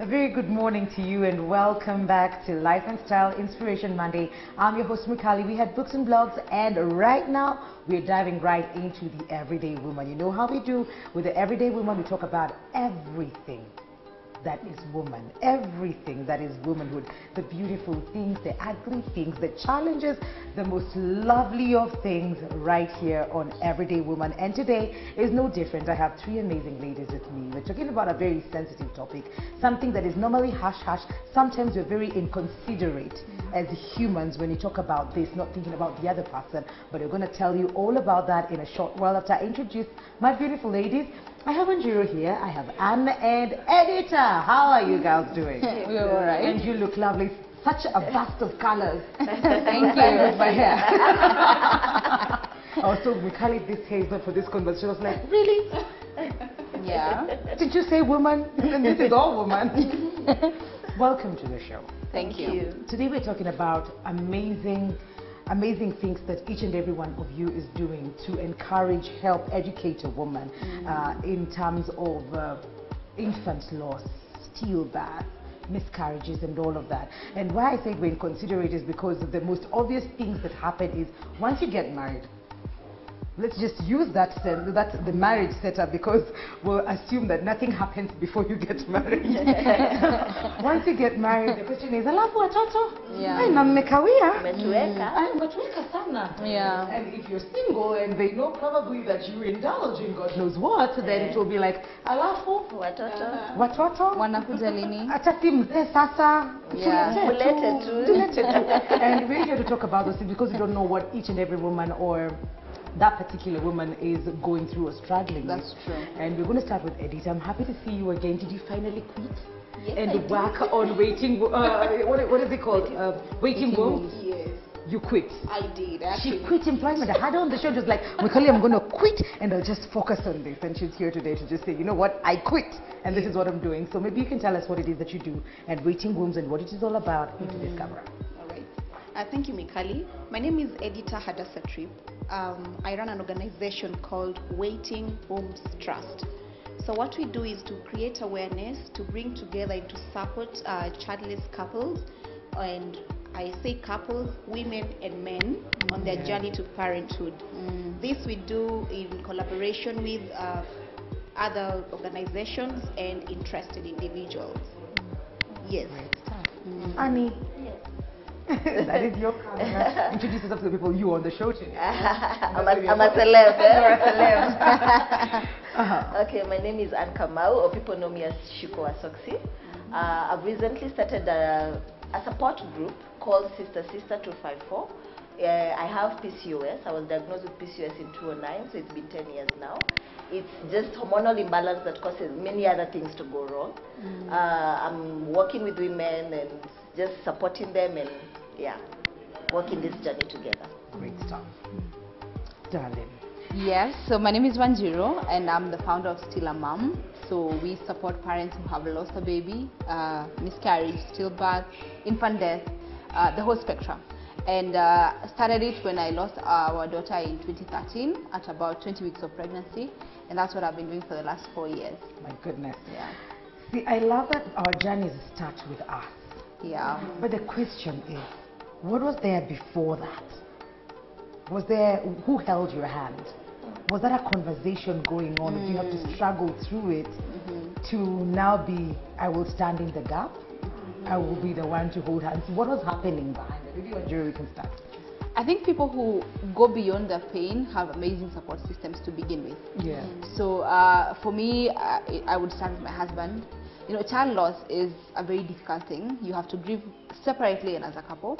very good morning to you and welcome back to Life and Style Inspiration Monday. I'm your host Mikali. We had books and blogs, and right now we're diving right into the everyday woman. You know how we do with the everyday woman, we talk about everything that is woman, everything that is womanhood, the beautiful things, the ugly things, the challenges, the most lovely of things right here on Everyday Woman. And today is no different. I have three amazing ladies with me. We're talking about a very sensitive topic, something that is normally hush-hush. Sometimes we're very inconsiderate as humans when you talk about this, not thinking about the other person, but we're going to tell you all about that in a short while after I introduce my beautiful ladies. I have Anjiro here, I have Anne and Editor. How are you girls doing? We're all right. And you look lovely. Such a burst of colors. Thank you. With my hair. Also, Mikali, this hair is not for this conversation. I was like, really? Yeah. Did you say woman? And this is all woman. Welcome to the show. Thank you. Today we're talking about amazing things that each and every one of you is doing to encourage, help, educate a woman in terms of infant loss, stillbirth, miscarriages and all of that. And why I say we're inconsiderate is because of the most obvious things that happen is once you get married, let's just use that's the marriage setup, because we'll assume that nothing happens before you get married. Once you get married, the question is, alafu watoto? Yeah. Ay, na mmekawia? Umetuweka Sana. Yeah. And if you're single and they know probably that you indulge in God knows what, then it will be like, alafu watoto? Wanakuja lini? Acha si mzee sasa. Yeah. Tulete tu. And we're here to talk about this because we don't know what each and every woman or that particular woman is going through or struggling with. That's true. And we're going to start with Edith. I'm happy to see you again. Did you finally quit? Yes, And work on waiting, what is it called? Waiting rooms? Yes, You quit. I did She actually. quit employment. I had her on the show just like, Mikali, I'm going to quit and I'll just focus on this. And she's here today to just say, you know what, I quit and this is what I'm doing. So maybe you can tell us what it is that you do and waiting rooms and what it is all about into this camera. All right. Thank you, Mikali. My name is Editor Hadassah Trip. I run an organization called Waiting Homes Trust. So what we do is to create awareness, to bring together and to support childless couples, and I say couples, women and men on their journey to parenthood. This we do in collaboration with other organizations and interested individuals. Yes. Annie. That is your camera. Introduce yourself to the people you are on the show today. I'm a celeb. You're a celeb. Okay, my name is Anne Kamau, or people know me as Shiko Asoksi. I've recently started a support group called Sister 254. I have PCOS. I was diagnosed with PCOS in 2009, so it's been 10 years now. It's just hormonal imbalance that causes many other things to go wrong. I'm working with women and just supporting them and working this journey together. Great stuff. Darling. Yes, so my name is Wanjiro and I'm the founder of Still a Mom. So we support parents who have lost a baby, miscarriage, stillbirth, infant death, the whole spectrum. And started it when I lost our daughter in 2013 at about 20 weeks of pregnancy. And that's what I've been doing for the last 4 years. My goodness. Yeah. See, I love that our journeys start with us. Yeah. But the question is, what was there before that? Was there, who held your hand? Was that a conversation going on? Or do you have to struggle through it to now be, I will stand in the gap? I will be the one to hold hands. What was happening behind it? Maybe Anjiro, we can start. I think people who go beyond their pain have amazing support systems to begin with. Yeah. So for me, I would start with my husband. You know, child loss is a very difficult thing. You have to grieve separately and as a couple.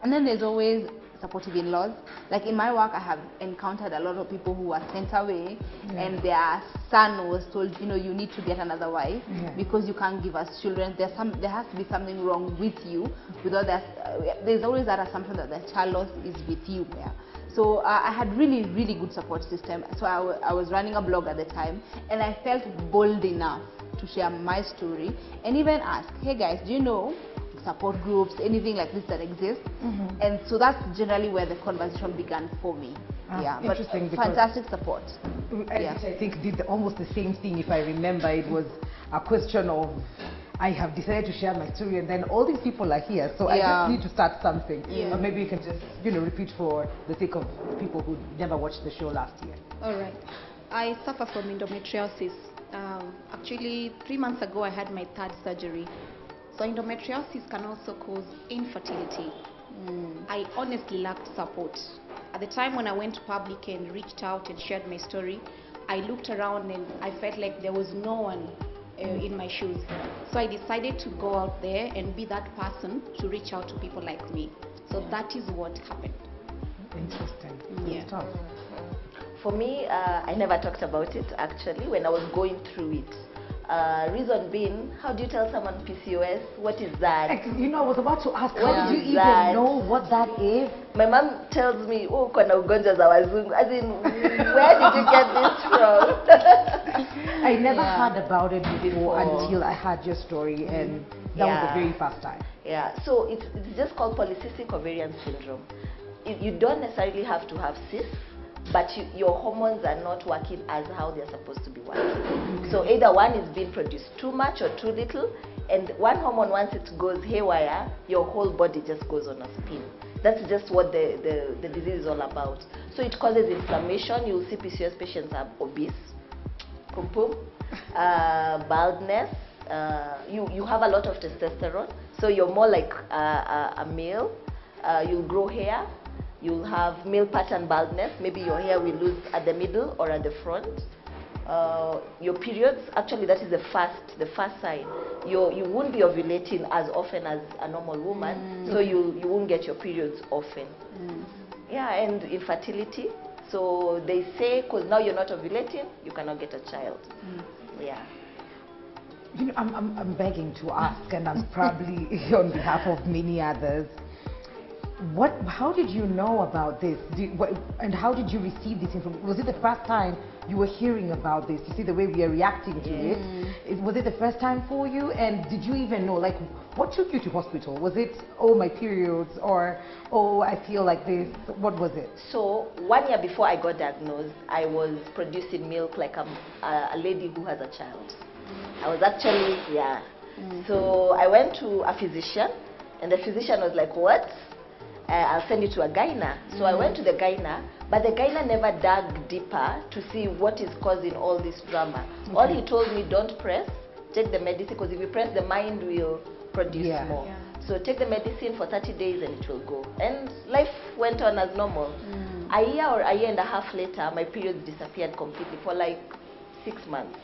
And then there's always supportive in-laws. Like in my work, I have encountered a lot of people who are sent away and their son was told, you know, you need to get another wife because you can't give us children. There has to be something wrong with you. Without that, there's always that assumption that the child loss is with you. Yeah. So I had really good support system. So I was running a blog at the time and I felt bold enough to share my story and even ask, hey guys, do you know support groups, anything like this that exists? And so that's generally where the conversation began for me. Yeah, but fantastic support. I think did almost the same thing. If I remember, it was a question of I have decided to share my story, and then all these people are here, so I just need to start something. Or maybe you can just, repeat for the sake of people who never watched the show last year. All right. I suffer from endometriosis. Actually, 3 months ago, I had my 3rd surgery. So endometriosis can also cause infertility. I honestly lacked support. At the time when I went to public and reached out and shared my story, I looked around and I felt like there was no one in my shoes. So I decided to go out there and be that person to reach out to people like me. So that is what happened. Interesting. Yeah. Tough. For me, I never talked about it actually when I was going through it. Reason being, how do you tell someone PCOS? What is that? I was about to ask, What how did you is even that? know what that is? My mom tells me, oh, kuna ugonjwa za wazungu. As in, where did you get this from? I never heard about it before until I heard your story, and that was the very first time. Yeah, so it's just called polycystic ovarian syndrome. You don't necessarily have to have cysts, but your hormones are not working as how they're supposed to be working. So either one is being produced too much or too little, and one hormone, once it goes haywire, your whole body just goes on a spin. That's just what the disease is all about. So it causes inflammation. You'll see PCOS patients are obese, baldness. You have a lot of testosterone, so you're more like a male. You'll grow hair. You'll have male pattern baldness. Maybe your hair will lose at the middle or at the front. Your periods, actually that is the first sign. You won't be ovulating as often as a normal woman, so you won't get your periods often. Yeah, and infertility. So they say, because now you're not ovulating, you cannot get a child. Yeah. I'm begging to ask, and I'm probably on behalf of many others. How did you know about this? And how did you receive this information? Was it the first time you were hearing about this? You see the way we are reacting to it. Was it the first time for you? And did you even know, like, what took you to hospital? Was it, oh, my periods, or, oh, I feel like this? What was it? So 1 year before I got diagnosed, I was producing milk like a lady who has a child. I was actually, So I went to a physician, and the physician was like, what? I'll send you to a gyna. So I went to the gyna, but the gyna never dug deeper to see what is causing all this drama. All he told me, don't press, take the medicine, because if you press, the mind will produce more. So take the medicine for 30 days and it will go. And life went on as normal. A year or a year and a half later, my periods disappeared completely for like 6 months.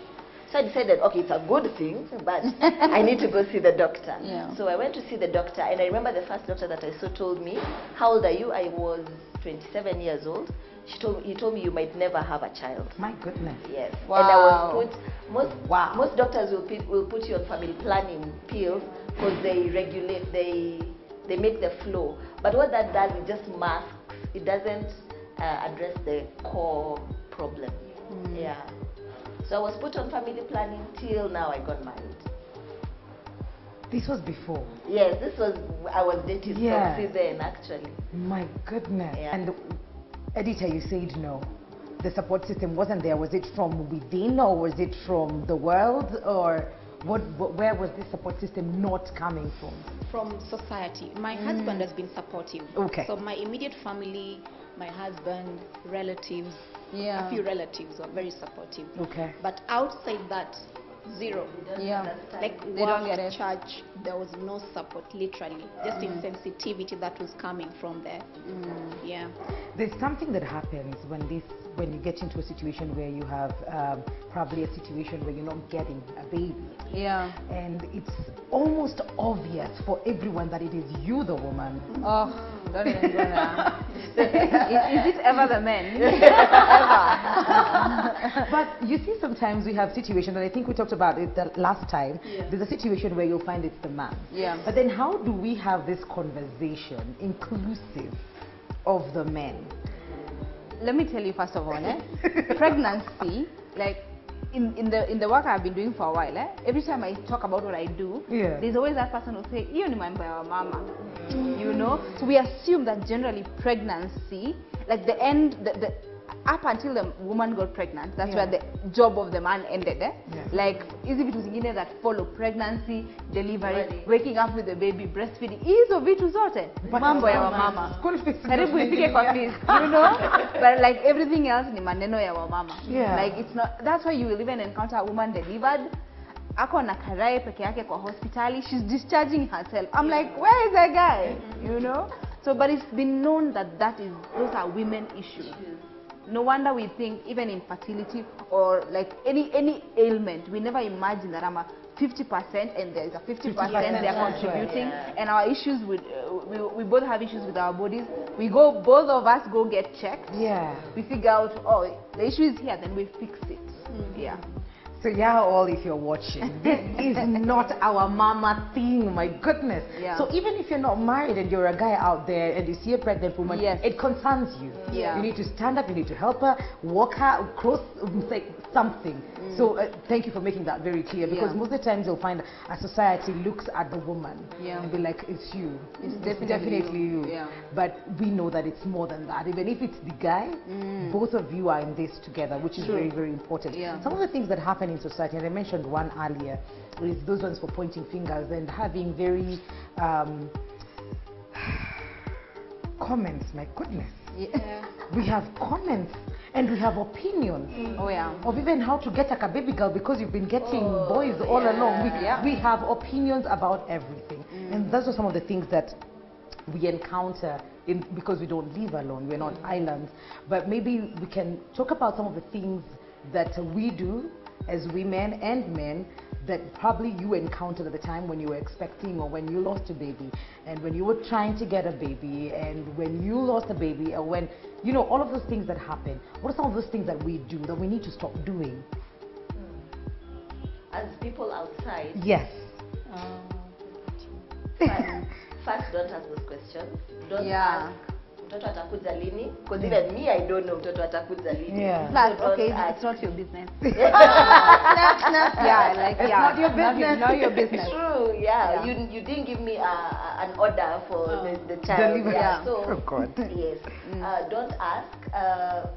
So I decided, okay, it's a good thing, but I need to go see the doctor. So I went to see the doctor, and I remember the first doctor that I saw told me, how old are you? I was 27 years old. He told me you might never have a child. My goodness. Yes. Wow. And I was put, most doctors will put you on family planning pills because they regulate, they make the flow. But what that does, it just masks, it doesn't address the core problem. Yeah. So I was put on family planning till now I got married. This was before? Yes, I was dating Soxy then actually. My goodness. Yeah. And editor, you said no. The support system wasn't there. Was it from within, or was it from the world, or where was this support system not coming from? From society. My husband has been supportive. Okay. So my immediate family, my husband, relatives, a few relatives were very supportive. Okay. But outside that, zero. Like work, church, there was no support, literally. Just insensitivity that was coming from there. Yeah. There's something that happens when you get into a situation where you have probably a situation where you're not getting a baby. Yeah. And it's almost obvious for everyone that it is you, the woman. Oh, don't even go there. Is it ever the men? Ever. But you see, sometimes we have situations, and I think we talked about it the last time. There's a situation where you'll find it's the man. Yeah. But then how do we have this conversation inclusive of the men? Let me tell you first of all, pregnancy, like in the work I've been doing for a while, every time I talk about what I do, there's always that person who say, "You ni mambo ya mama," you know. So we assume that generally pregnancy, like the up until the woman got pregnant, that's where the job of the man ended. Like, easy vitu zingine that follow pregnancy, delivery, waking up with the baby, breastfeeding, hizo vitu zote mambo ya wamama. Karibu ifike kwa fees, you know. But like everything else ni maneno ya wamama. Like it's not. That's why you will even encounter a woman delivered. Ako na karai peke yake kwa hospitali. She's discharging herself. I'm like, where is that guy? You know. So, but it's been known that those are women issues. No wonder we think even infertility or like any ailment, we never imagine that I'm a 50% and there's a 50% they are contributing, and our issues with we both have issues with our bodies. We go, both of us go get checked. We figure out, oh, the issue is here, then we fix it. So yeah, all if you're watching, this is not our mama thing, my goodness. So even if you're not married and you're a guy out there and you see a pregnant woman, it concerns you. You need to stand up, you need to help her, walk her, cross, say something. So thank you for making that very clear, because most of the times you'll find a society looks at the woman and be like, it's you. It's definitely you. But we know that it's more than that. Even if it's the guy, both of you are in this together, which is very, very important. Some of the things that happen in society, and I mentioned one earlier, is those ones for pointing fingers and having very comments, my goodness. We have comments and we have opinions of even how to get like a baby girl, because you've been getting boys all along. We have opinions about everything. And those are some of the things that we encounter because we don't live alone, we're not islands. But maybe we can talk about some of the things that we do as women and men that probably you encountered at the time when you were expecting, or when you lost a baby, and when you were trying to get a baby, and when you lost a baby, or when, you know, all of those things that happen. What are some of those things that we do that we need to stop doing? As people outside? Yes. First, don't ask those questions. Don't ask mtoto atakuja lini, because even me, I don't know mtoto atakuja lini. Plus, okay, it's not your business. It's not your business. Not your business. True, You didn't give me an order for the child. So, oh God. Yes. Don't ask.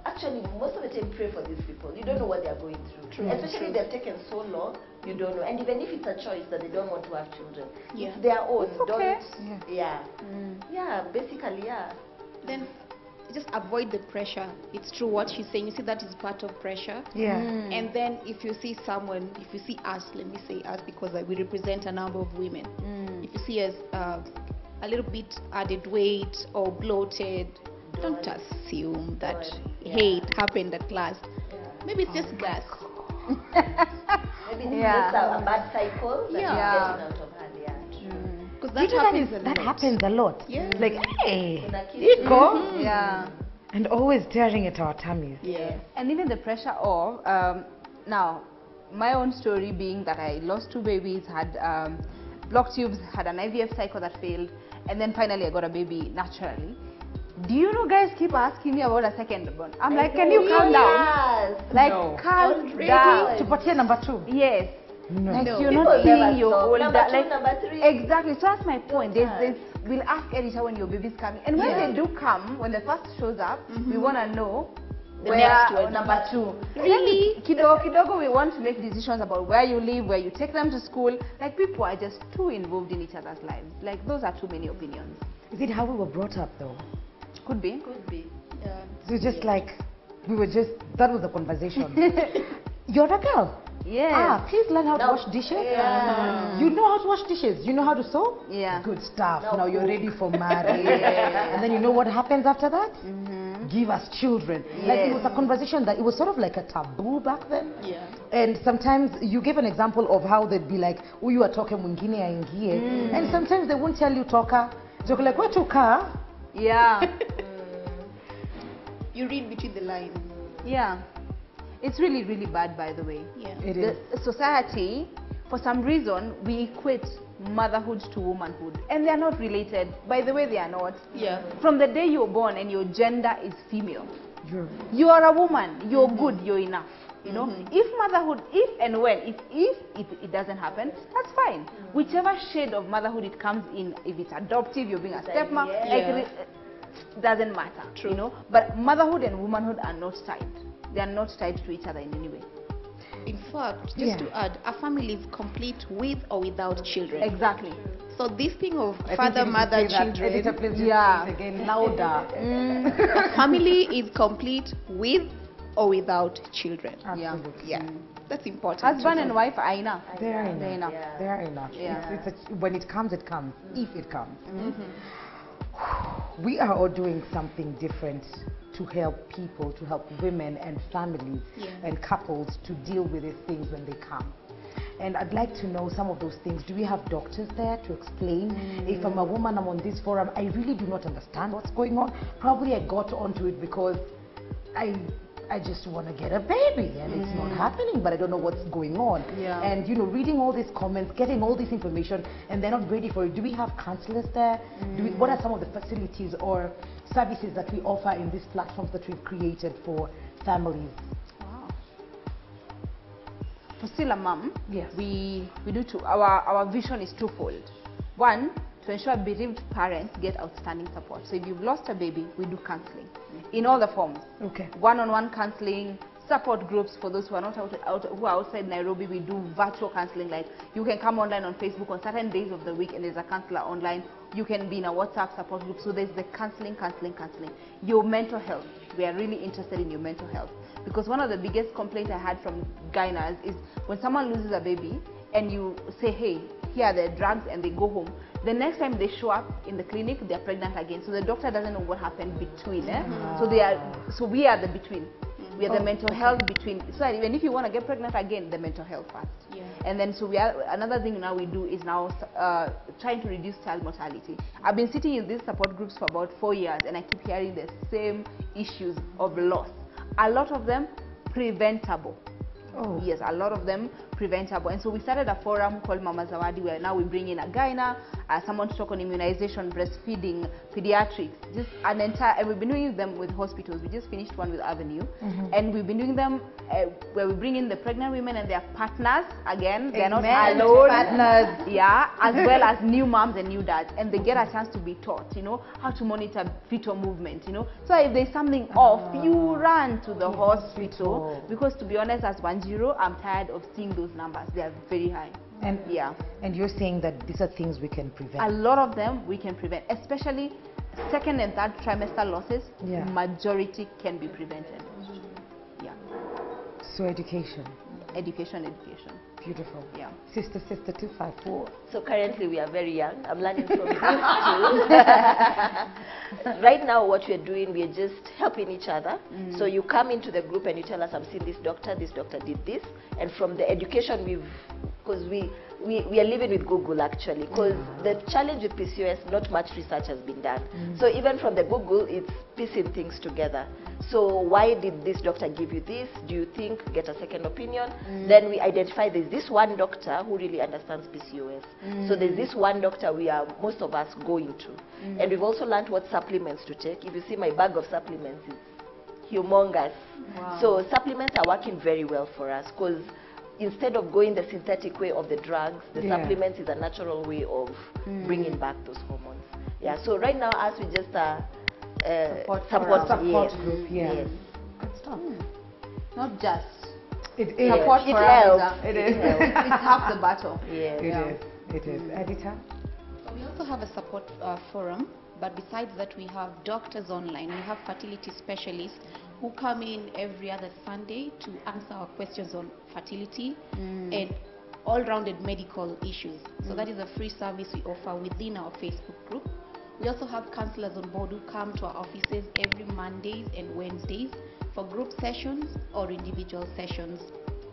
Actually, most of the time, pray for these people. You don't know what they are going through. Especially if they've taken so long, you don't know. And even if it's a choice that they don't want to have children, it's their own. It's okay. Basically, Then just avoid the pressure. It's true what she's saying. You see, that is part of pressure. And then if you see someone, if you see us, let me say us, because we represent a number of women. If you see us a little bit added weight or bloated, don't assume that, hey, it happened at last. Maybe it's just gas. Maybe it's just a bad cycle that you're getting out of hand. Because that happens a lot. Like, hey, and always tearing at our tummies. And even the pressure of now, my own story being that I lost 2 babies, had blocked tubes, had an IVF cycle that failed, and then finally I got a baby naturally. Do you know, guys keep asking me about a second born? I'm like, can you calm down? Like, calm down. To put number 2. Yes. No. Like, you're not seeing your older, number 2, like, number 3. Exactly. So that's my point. We'll ask editor when your baby's coming, and when they do come, when the first shows up, we want to know the where next one. number 2. Really? Kidogo, we want to make decisions about where you live, where you take them to school. Like, people are just too involved in each other's lives. Like, those are too many opinions. Is it how we were brought up, though? Could be. Could be. So just like, that was the conversation. You're a girl. Please learn how to wash dishes. You know how to wash dishes. You know how to sew. Good stuff. Now you're ready for marriage. And then you know what happens after that? Give us children. Like, it was a conversation that it was sort of like a taboo back then. And sometimes you give an example of how they'd be like, oh, you are talking mwingine aingie. And sometimes they won't tell you toka. So like, where to car? You read between the lines. It's really, really bad, by the way. It is. The society, for some reason, we equate motherhood to womanhood, and they are not related. By the way, they are not. From the day you're born and your gender is female, you are a woman. You're good. You're enough. You know, if motherhood, if and when, if it doesn't happen, that's fine. Whichever shade of motherhood it comes in, if it's adoptive, you're being a stepmom, doesn't matter. True. You know, but motherhood and womanhood are not tied. They are not tied to each other in any way. In fact, just to add, a family is complete with or without children. Exactly. So this thing of I father, think you need to mother, say that. children, Editor, please just Yeah. say it again louder. a family is complete with or without children. Absolutely. Yeah, that's important. Husband and wife are enough. They're They're enough. enough. They're enough. Yeah. When it comes, it comes. If it comes. We are all doing something different to help people, to help women and families and couples to deal with these things when they come. And I'd like to know some of those things. Do we have doctors there to explain? If I'm a woman, I'm on this forum, I really do not understand what's going on. Probably I got onto it because I just want to get a baby and it's not happening, but I don't know what's going on. Yeah. And you know, reading all these comments, getting all this information, and they're not ready for it. Do we have counselors there? What are some of the facilities or services that we offer in these platforms that we've created for families? For still a mom, Yes. we do two. Our vision is twofold. One, to ensure bereaved parents get outstanding support. So if you've lost a baby, we do counseling in all the forms. Okay. One-on-one counseling, support groups for those who are not who are outside Nairobi. We do virtual counseling. Like you can come online on Facebook on certain days of the week, and there's a counselor online. You can be in a WhatsApp support group. So there's the counseling. Your mental health. We are really interested in your mental health, because one of the biggest complaints I had from gynas is when someone loses a baby and you say, hey, here are the drugs, and they go home. The next time they show up in the clinic, they're pregnant again. So the doctor doesn't know what happened between. So we are the between. We are the mental health between. So even if you want to get pregnant again, the mental health first. Yeah. And then so another thing now we do is now trying to reduce child mortality. I've been sitting in these support groups for about 4 years, and I keep hearing the same issues of loss. A lot of them preventable. Oh. Yes, a lot of them preventable. And so we started a forum called Mama Zawadi, where now we bring in a gyna, someone to talk on immunization, breastfeeding, pediatrics, just an entire, and we've been doing them with hospitals. We just finished one with Avenue, and we've been doing them where we bring in the pregnant women and their partners. Again, they're not alone. Partners. Yeah, as well as new moms and new dads, and they get a chance to be taught, you know, how to monitor fetal movement, you know. So if there's something off, you run to the hospital, because to be honest, as 10, I'm tired of seeing those numbers. They are very high. And yeah, and you're saying that these are things we can prevent. a lot of them we can prevent, especially second and third trimester losses. Yeah. Majority can be prevented. Yeah. So education. Education. Beautiful. Yeah. Sister 254. So currently we are very young. I'm learning from you too. Right now what we're doing, we're just helping each other. So you come into the group and you tell us, I've seen this doctor did this. And from the education because we are living with Google actually, because the challenge with PCOS, not much research has been done. So even from the Google, it's piecing things together. So why did this doctor give you this? Do you think, get a second opinion? Then we identify there's this one doctor who really understands PCOS. So there's this one doctor most of us going to. And we've also learned what supplements to take. If you see my bag of supplements, it's humongous. Wow. So supplements are working very well for us, because instead of going the synthetic way of the drugs, the supplements is a natural way of bringing back those hormones. Yeah, so right now us, we just support group. Yeah. Yes. Good stuff. Not just It is. support It for helps. us. It is. It's half the battle. Yes. It is. Editor? So we also have a support forum, but besides that we have doctors online. We have fertility specialists who come in every other Sunday to answer our questions on fertility and all-rounded medical issues. So that is a free service we offer within our Facebook group. We also have counselors on board who come to our offices every Mondays and Wednesdays for group sessions or individual sessions.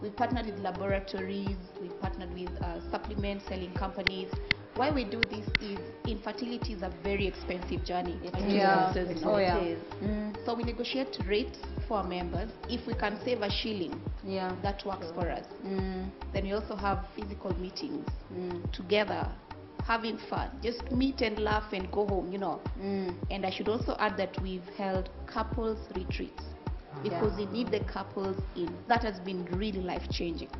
We've partnered with laboratories, we've partnered with supplement selling companies. Why we do this is infertility is a very expensive journey. Yeah. Oh, yeah. It is. So we negotiate rates for our members. If we can save a shilling, that works for us. Then we also have physical meetings together, having fun. Just meet and laugh and go home, you know. And I should also add that we've held couples retreats because we need the couples in. That has been really life-changing.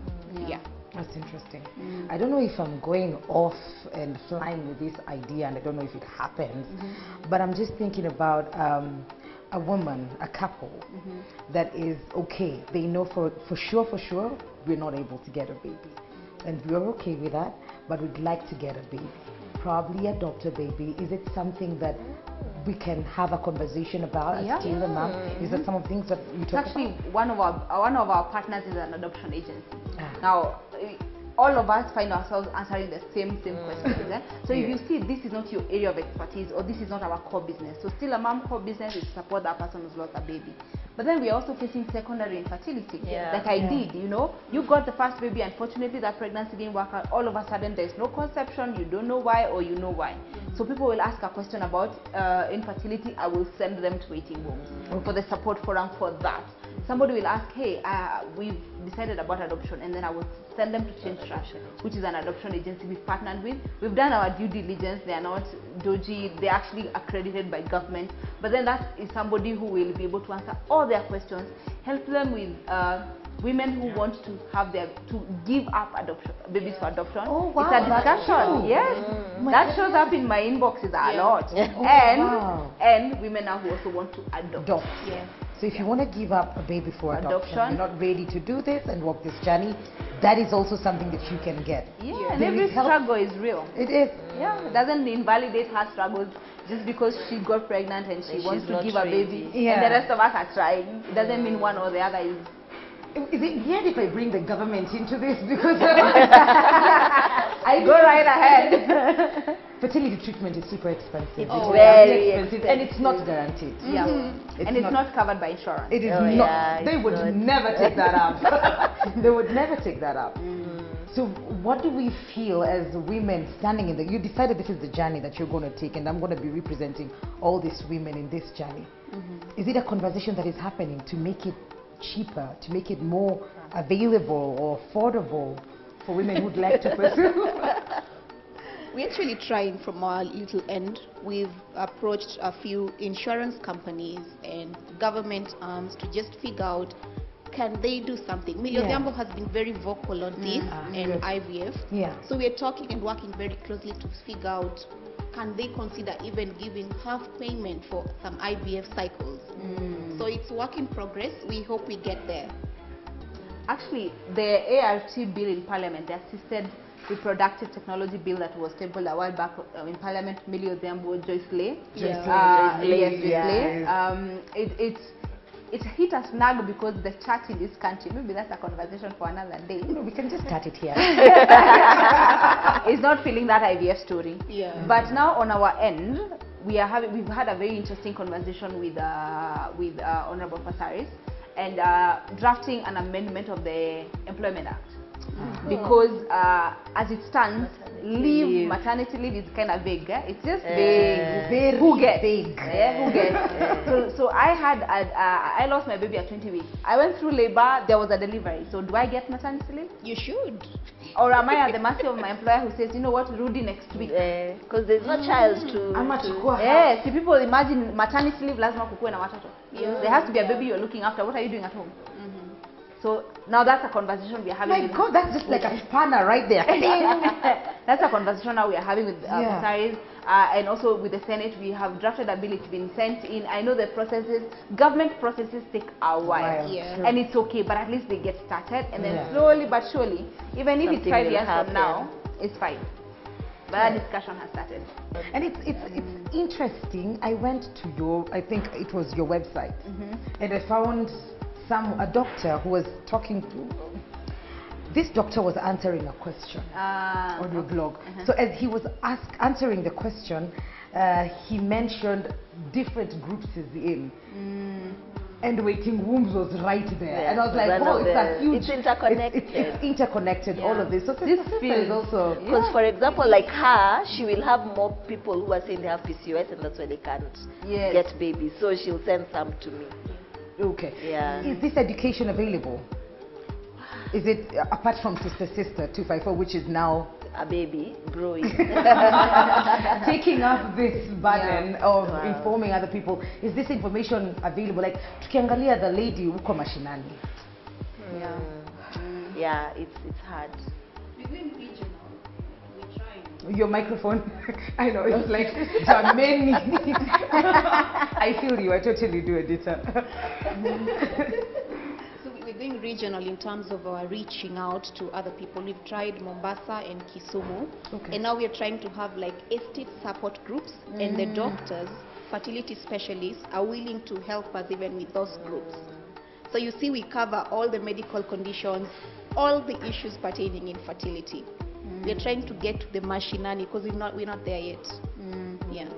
Yeah. That's interesting. I don't know if I'm going off and flying with this idea, and I don't know if it happens, but I'm just thinking about a woman, a couple that is okay. They know for sure, we're not able to get a baby. And we're okay with that, but we'd like to get a baby. Probably adopt a baby. Is it something that we can have a conversation about as still a mom? Is that some of the things that you talk Actually, about? one of our partners is an adoption agency. Now, all of us find ourselves answering the same questions. So if you see this is not your area of expertise, or this is not our core business, so still a mom core business is to support that person who's lost a baby. But then we are also facing secondary infertility. Like I did, you know, you got the first baby, unfortunately that pregnancy didn't work out, all of a sudden there's no conception, you don't know why, or you know why. So people will ask a question about infertility, I will send them to waiting rooms for the support forum for that. Somebody will ask, hey, we've decided about adoption, and then I will send them to Change Trust, which is an adoption agency we've partnered with. We've done our due diligence. They are not dodgy. They're actually accredited by government. But then that is somebody who will be able to answer all their questions, help them with women who want to have to give up babies for adoption. Oh, wow, it's a discussion. Yes, that shows up in my inboxes a lot. And women now who also want to adopt. So if you want to give up a baby for adoption, you're not ready to do this and walk this journey, that is also something that you can get. And every struggle is real. It is. It doesn't invalidate her struggles just because she got pregnant and she wants to give a baby. And the rest of us are trying. It doesn't mean one or the other is. Is it weird if I bring the government into this? Because I go right ahead. Fertility treatment is super expensive. Very expensive. And it's not guaranteed. And it's not covered by insurance. It is not. They would never take that up. They would never take that up. So what do we feel as women standing in you decided this is the journey that you're going to take, and I'm going to be representing all these women in this journey. Is it a conversation that is happening to make it cheaper, to make it more available or affordable for women who'd like to pursue? We're actually trying from our little end. We've approached a few insurance companies and government arms to just figure out, can they do something? Yodhiambo has been very vocal on this and IVF. So we're talking and working very closely to figure out, can they consider even giving half payment for some IVF cycles? So it's work in progress. We hope we get there. Actually, the ART bill in Parliament, the Assisted Reproductive Technology bill that was tabled a while back in Parliament, Millie Odhiambo, Joyce Lay. It hit a snag because the church in this country, maybe that's a conversation for another day. We can just start it here. It's not feeling that IVF story. But now on our end, we've had a very interesting conversation with Honorable Pasaris and drafting an amendment of the Employment Act. Because as it stands, maternity leave is kind of vague. It's just vague. Who gets? Who gets? So I lost my baby at 20 weeks. I went through labor, there was a delivery. So do I get maternity leave? You should. Or am I at the mercy of my employer who says, you know what, Rudy next week? Because there's no child to... See, people imagine maternity leave, lazima kukue na watoto. There has to be a baby you're looking after. What are you doing at home? So now that's a conversation we are having. My God, that's just like a spanner right there. That's a conversation now we are having with Pasaris, and also with the Senate. We have drafted a bill, it's been sent in. I know the processes, government processes take a while, and it's okay, but at least they get started, and then slowly but surely, even if it's 5 years from now, it's fine. But that discussion has started. And it's interesting. I went to I think it was your website, and I found a doctor who was talking to, this doctor was answering a question on your blog. So as he was answering the question, he mentioned different groups he's in. And waiting rooms was right there. And I was like, oh, it's a huge... It's interconnected. It's interconnected, all of this. So this feels also... Because for example, like her, she will have more people who are saying they have PCOS and that's why they can't get babies. So she'll send some to me. Okay. Is this education available? Is it apart from Sister 254, which is now a baby growing, taking up this burden of informing other people? Is this information available? Like tukiangalia the lady uko mashinani. Yeah, it's hard. We're doing regional. We're trying. Your microphone, I know, it's like Jameni. I feel you, I totally do, Edita. So we're doing regional in terms of our reaching out to other people. We've tried Mombasa and Kisumu. Okay. And now we're trying to have like estate support groups, and the doctors, fertility specialists are willing to help us even with those groups. So you see, we cover all the medical conditions, all the issues pertaining in fertility. We're trying to get to the mashinani because we're not there yet. Yeah.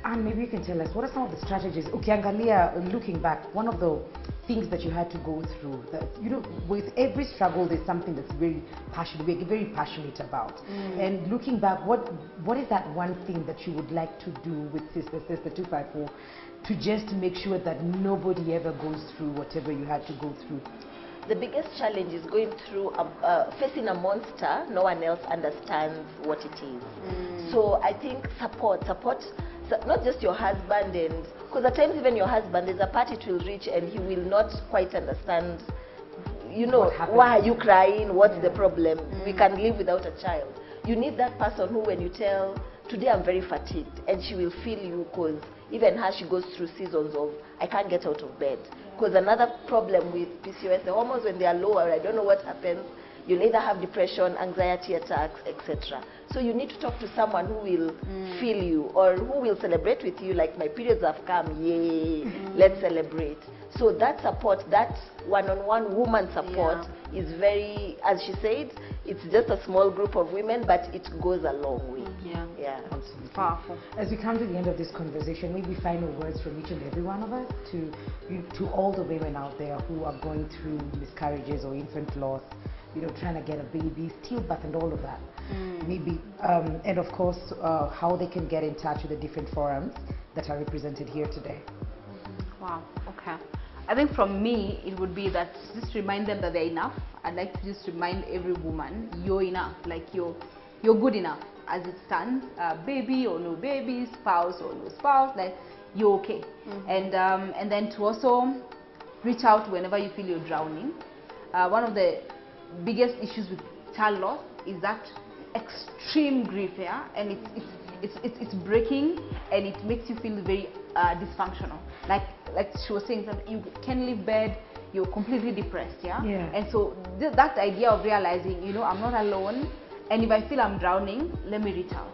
And maybe you can tell us, what are some of the strategies? Ukiangalia, looking back, one of the things that you had to go through, that, you know, with every struggle, there's something that's very passionate, we're very passionate about. And looking back, what is that one thing that you would like to do with Sister 254 to just make sure that nobody ever goes through whatever you had to go through? The biggest challenge is going through facing a monster no one else understands what it is. So I think support, so not just your husband, and because at times even your husband, there's a part it will reach and he will not quite understand, you know, why are you crying, what's the problem, we can live without a child. You need that person who, when you tell, today I'm very fatigued, and she will feel you, because even her, she goes through seasons of, I can't get out of bed. Because another problem with PCOS, the hormones, when they are lower, I don't know what happens, you'll either have depression, anxiety attacks, etc. So you need to talk to someone who will feel you, or who will celebrate with you, like, my periods have come, yay, let's celebrate. So that support, that one-on-one woman support is very, as she said, it's just a small group of women, but it goes a long way. Yeah. Absolutely. Powerful. As we come to the end of this conversation, maybe final words from each and every one of us to all the women out there who are going through miscarriages or infant loss, you know, trying to get a baby, stillbirth and all of that. Maybe, and of course, how they can get in touch with the different forums that are represented here today. Wow, okay. I think from me, it would be that just remind them that they're enough. I'd like to just remind every woman, you're enough, like you're good enough as it stands, baby or no baby, spouse or no spouse, like you're okay. And then to also reach out whenever you feel you're drowning. One of the biggest issues with child loss is that extreme grief, and it's breaking, and it makes you feel very dysfunctional. Like she was saying, that you can't leave bed, you're completely depressed, And so that idea of realizing, you know, I'm not alone, and if I feel I'm drowning, let me reach out.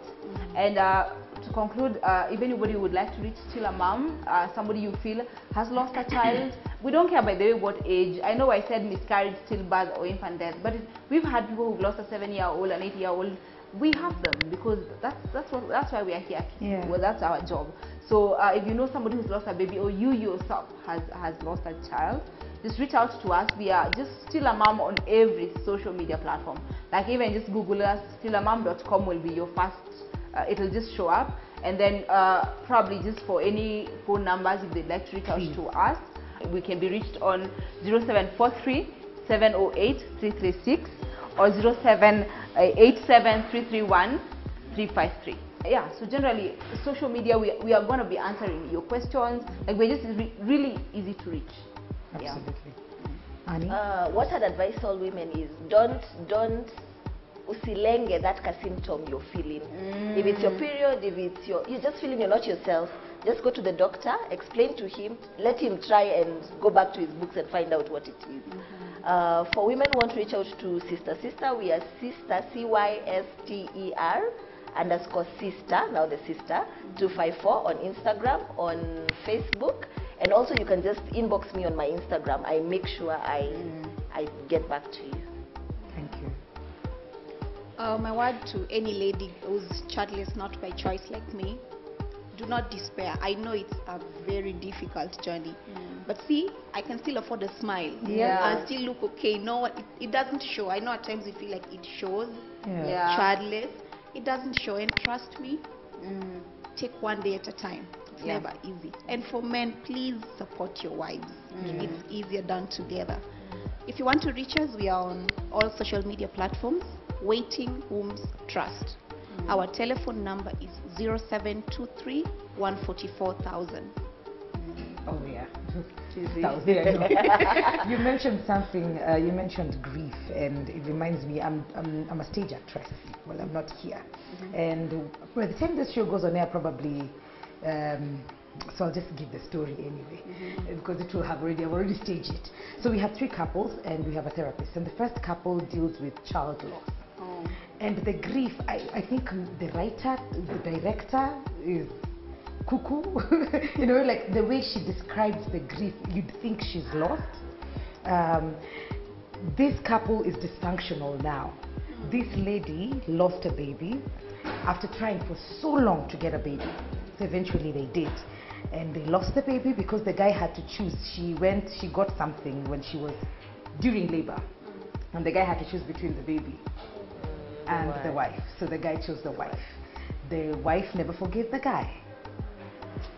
And to conclude, if anybody would like to reach still a mom, somebody you feel has lost a child, we don't care, by the way, what age. I know I said miscarriage, stillbirth, or infant death, but we've had people who've lost a 7-year-old, an 8-year-old. We have them because that's why we are here. Well, that's our job. So if you know somebody who's lost a baby, or you yourself has lost a child, just reach out to us. We are just Still a Mom on every social media platform. Like, even just Google us, stillamom.com will be your first, it'll just show up. And then probably just for any phone numbers, if they'd like to reach out to us, we can be reached on 0743 708 336 or 0787 331 353. Yeah, so generally, social media, we are going to be answering your questions. Like, we're just really easy to reach. Absolutely. Annie? What I'd advise all women is, don't usilenge that symptom you're feeling. If it's your period, if it's you're just feeling you're not yourself, just go to the doctor, explain to him, let him try and go back to his books and find out what it is. For women who want to reach out to Sister, we are Sister, CYSTER _sister, now the Sister, 254 on Instagram, on Facebook, and also you can just inbox me on my Instagram. I make sure I get back to you. Thank you. My word to any lady who's childless not by choice like me, do not despair. I know it's a very difficult journey, but see, I can still afford a smile and still look okay. No, it doesn't show. I know at times you feel like it shows. Childless, it doesn't show, and trust me, take one day at a time. It's never easy. And for men, please support your wives. It's easier done together. If you want to reach us, we are on all social media platforms. Waiting Wombs Trust. Our telephone number is 0723 144,000. Oh yeah. Cheesy. You mentioned something. You mentioned grief, and it reminds me. I'm a stage actress. Well, I'm not here, and by the time this show goes on air, probably. So I'll just give the story anyway, because it will have I've already staged it. So we have 3 couples, and we have a therapist. And the first couple deals with child loss. Oh. And the grief, I think the writer, the director is cuckoo. You know, like the way she describes the grief, you'd think she's lost. This couple is dysfunctional now. This lady lost a baby after trying for so long to get a baby. So eventually they did. And they lost the baby because the guy had to choose. She got something when she was during labor. And the guy had to choose between the baby and the wife. So the guy chose the wife. The wife never forgave the guy.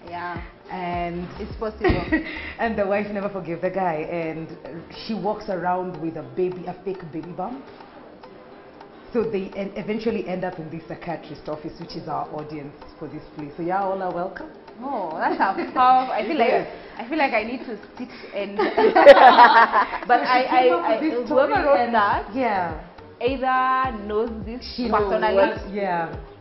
Yeah. And it's possible. And the wife never forgave the guy. And she walks around with a fake baby bump. So they eventually end up in this psychiatrist office, which is our audience for this play. So yeah, all are welcome. Oh, that's how powerful. I feel like I need to sit and. But whoever wrote that, yeah, either knows this personally,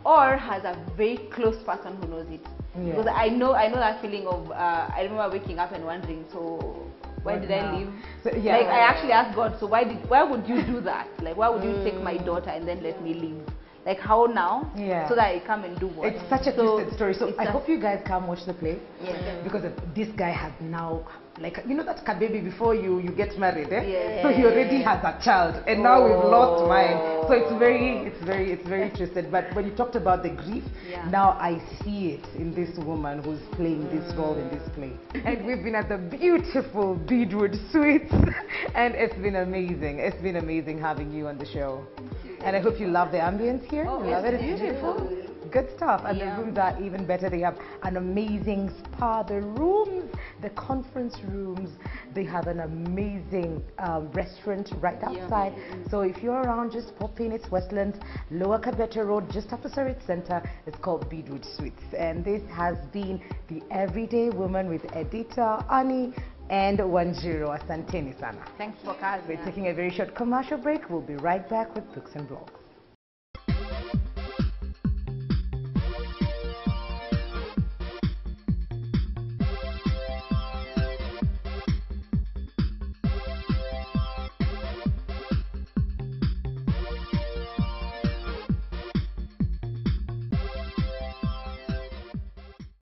or has a very close person who knows it. Yeah. Because I know that feeling of. I remember waking up and wondering, so why did I leave? So, yeah, like I actually asked God, so why would you do that? Like why would you take my daughter and then let me leave? Like how now? Yeah. So that I come and do what? It's such a twisted story. So I hope you guys come watch the play. Yeah. Because this guy has now, like, you know that baby before you get married, eh? Yeah. So he already has a child, and now we've lost mine. So it's very twisted. But when you talked about the grief, now I see it in this woman who's playing this role in this play. And we've been at the beautiful Beadwood Suites, and it's been amazing. It's been amazing having you on the show. And I hope you love the ambience here. Oh, you love it. It's beautiful. Good stuff. And the rooms are even better. They have an amazing spa. The rooms, the conference rooms, they have an amazing restaurant right outside. So if you're around, just pop in. It's Westlands, Lower Kabete Road, just after Sarit Center. It's called Beadwood Suites. And this has been The Everyday Woman with Edita, Ani, and Wanjiro. Asanteni sana. Thanks for coming. We're taking a very short commercial break. We'll be right back with Books and Blogs.